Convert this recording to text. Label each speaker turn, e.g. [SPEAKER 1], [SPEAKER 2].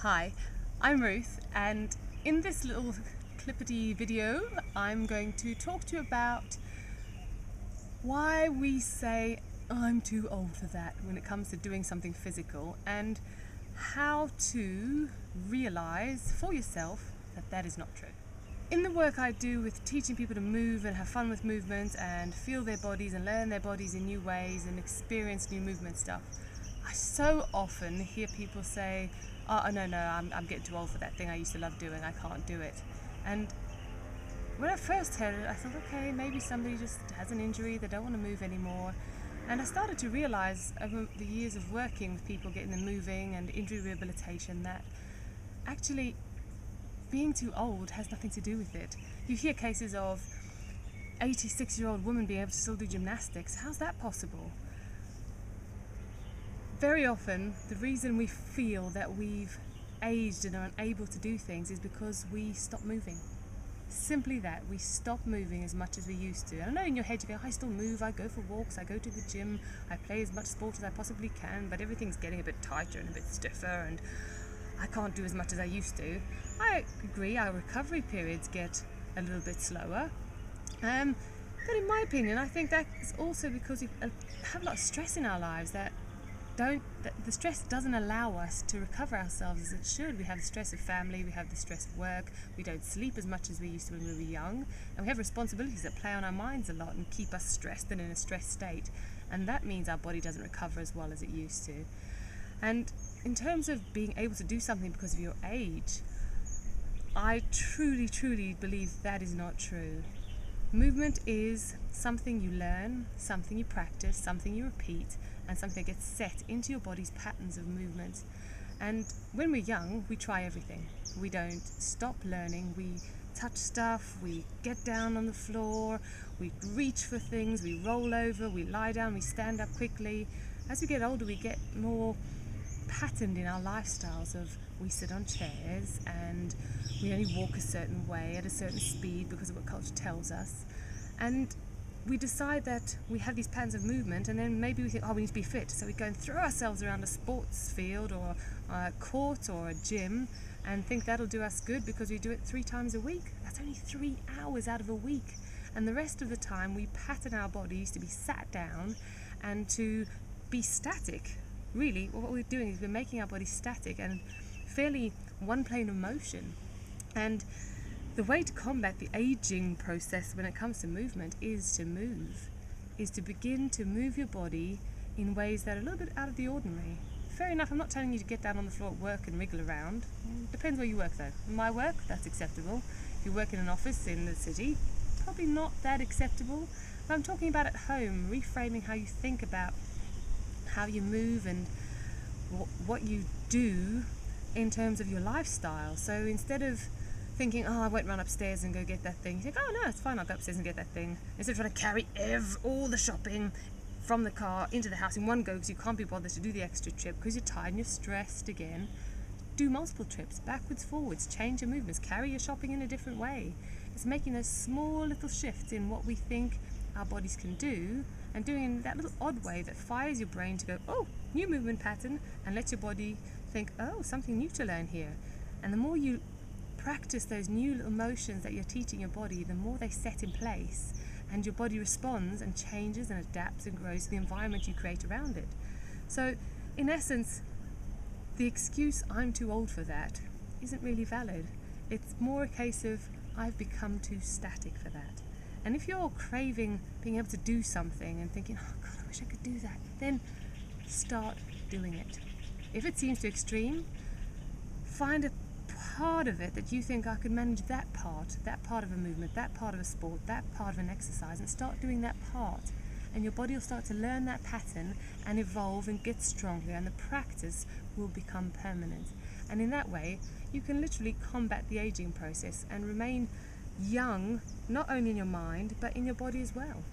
[SPEAKER 1] Hi, I'm Ruth, and in this little clippity video I'm going to talk to you about why we say I'm too old for that when it comes to doing something physical, and how to realize for yourself that that is not true. In the work I do with teaching people to move and have fun with movement and feel their bodies and learn their bodies in new ways and experience new movement stuff, I so often hear people say, oh no, I'm getting too old for that thing I used to love doing, I can't do it. And when I first heard it, I thought, okay, maybe somebody just has an injury, they don't want to move anymore. And I started to realize over the years of working with people, getting them moving and injury rehabilitation, that actually being too old has nothing to do with it. You hear cases of 86-year-old women being able to still do gymnastics. How's that possible? Very often, the reason we feel that we've aged and are unable to do things is because we stop moving. Simply that, we stop moving as much as we used to. And I know in your head you go, I still move, I go for walks, I go to the gym, I play as much sport as I possibly can, but everything's getting a bit tighter and a bit stiffer and I can't do as much as I used to. I agree, our recovery periods get a little bit slower. But in my opinion, I think that's also because we have a lot of stress in our lives that the stress doesn't allow us to recover ourselves as it should. We have the stress of family, we have the stress of work, we don't sleep as much as we used to when we were young, and we have responsibilities that play on our minds a lot and keep us stressed and in a stressed state, and that means our body doesn't recover as well as it used to. And in terms of being able to do something because of your age, I truly believe that is not true. Movement is something you learn, something you practice, something you repeat, and something that gets set into your body's patterns of movement. And when we're young, we try everything. We don't stop learning. We touch stuff, we get down on the floor, we reach for things, we roll over, we lie down, we stand up quickly. As we get older, we get more patterned in our lifestyles of we sit on chairs and we only walk a certain way at a certain speed because of what culture tells us. And we decide that we have these patterns of movement, and then maybe we think, oh, we need to be fit, so we go and throw ourselves around a sports field or a court or a gym and think that'll do us good because we do it 3 times a week. That's only 3 hours out of a week, and the rest of the time we pattern our bodies to be sat down and to be static. Really, what we're doing is we're making our body static and fairly one plane of motion. And the way to combat the aging process when it comes to movement is to begin to move your body in ways that are a little bit out of the ordinary. Fair enough, I'm not telling you to get down on the floor at work and wriggle around. Depends where you work though. In my work, that's acceptable. If you work in an office in the city, probably not that acceptable. But I'm talking about at home, reframing how you think about how you move and what you do in terms of your lifestyle. So instead of thinking, oh, I won't run upstairs and go get that thing, you think, oh no, it's fine, I'll go upstairs and get that thing. Instead of trying to carry all the shopping from the car into the house in one go because you can't be bothered to do the extra trip because you're tired and you're stressed again, do multiple trips, backwards, forwards, change your movements, carry your shopping in a different way. It's making those small little shifts in what we think our bodies can do and doing it in that little odd way that fires your brain to go, oh, new movement pattern, and lets your body think, oh, something new to learn here. And the more you practice those new little motions that you're teaching your body, the more they set in place and your body responds and changes and adapts and grows to the environment you create around it. So in essence, the excuse I'm too old for that isn't really valid. It's more a case of I've become too static for that. And if you're craving being able to do something and thinking, oh God, I wish I could do that, then start doing it. If it seems too extreme, find a part of it that you think I could manage that part of a movement, that part of a sport, that part of an exercise, and start doing that part. And your body will start to learn that pattern and evolve and get stronger, and the practice will become permanent. And in that way, you can literally combat the aging process and remain young, not only in your mind, but in your body as well.